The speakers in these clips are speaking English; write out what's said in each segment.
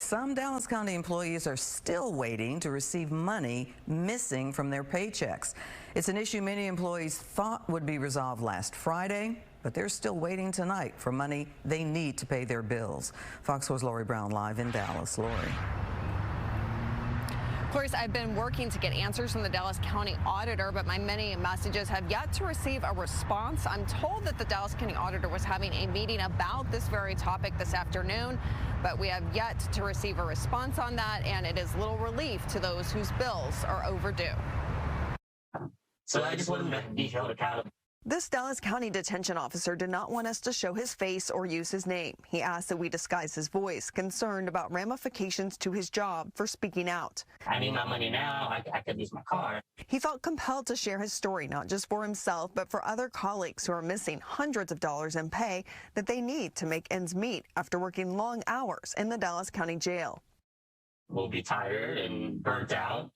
Some Dallas County employees are still waiting to receive money missing from their paychecks. It's an issue many employees thought would be resolved last Friday, but they're still waiting tonight for money they need to pay their bills. Fox 4's Lori Brown live in Dallas. Lori. Clarice, I've been working to get answers from the Dallas County Auditor, but my many messages have yet to receive a response. I'm told that the Dallas County Auditor was having a meeting about this very topic this afternoon, but we have yet to receive a response on that, and it is little relief to those whose bills are overdue. So I just want to be held accountable. This Dallas County Detention Officer did not want us to show his face or use his name. He asked that we disguise his voice, concerned about ramifications to his job for speaking out. I need my money now. I could use my car. He felt compelled to share his story, not just for himself, but for other colleagues who are missing hundreds of dollars in pay that they need to make ends meet after working long hours in the Dallas County Jail. We'll be tired and burnt out.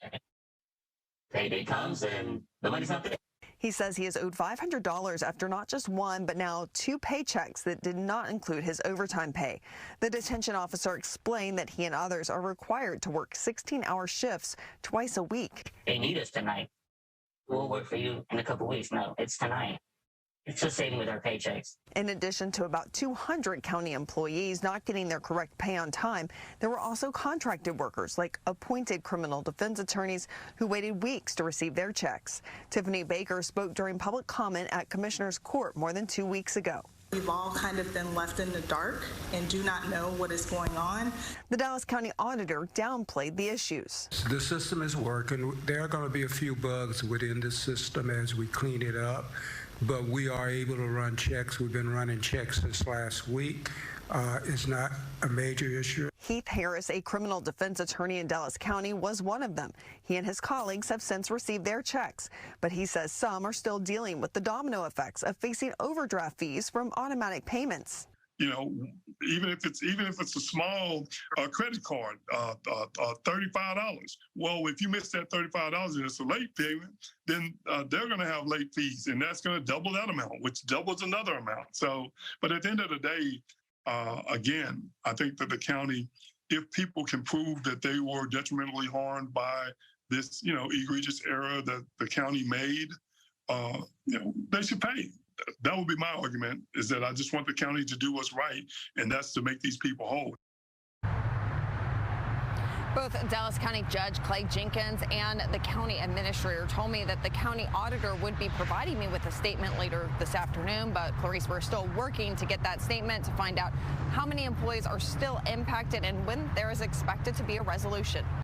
Payday comes and the money's not there. He says he is owed $500 after not just one, but now 2 paychecks that did not include his overtime pay. The detention officer explained that he and others are required to work 16-hour shifts twice a week. They need us tonight. We'll work for you in a couple weeks. No, it's tonight. It's just saving with our paychecks. In addition to about 200 county employees not getting their correct pay on time, there were also contracted workers like appointed criminal defense attorneys who waited weeks to receive their checks. Tiffany Baker spoke during public comment at Commissioner's Court more than 2 weeks ago. We've all kind of been left in the dark and do not know what is going on. The Dallas County Auditor downplayed the issues. The system is working. There are going to be a few bugs within the system as we clean it up, but we are able to run checks. We've been running checks this last week. It's not a major issue. Heath Harris, a criminal defense attorney in Dallas County, was one of them. He and his colleagues have since received their checks, but he says some are still dealing with the domino effects of facing overdraft fees from automatic payments. You know, even if it's a small credit card, $35. Well, if you miss that $35 and it's a late payment, then they're going to have late fees, and that's going to double that amount, which doubles another amount. So, but at the end of the day, again, I think that the county, if people can prove that they were detrimentally harmed by this, egregious error that the county made, they should pay. That would be my argument, is that I just want the county to do what's right, and that's to make these people whole. Both Dallas County Judge Clay Jenkins and the county administrator told me that the county auditor would be providing me with a statement later this afternoon, but Clarice, we're still working to get that statement to find out how many employees are still impacted and when there is expected to be a resolution.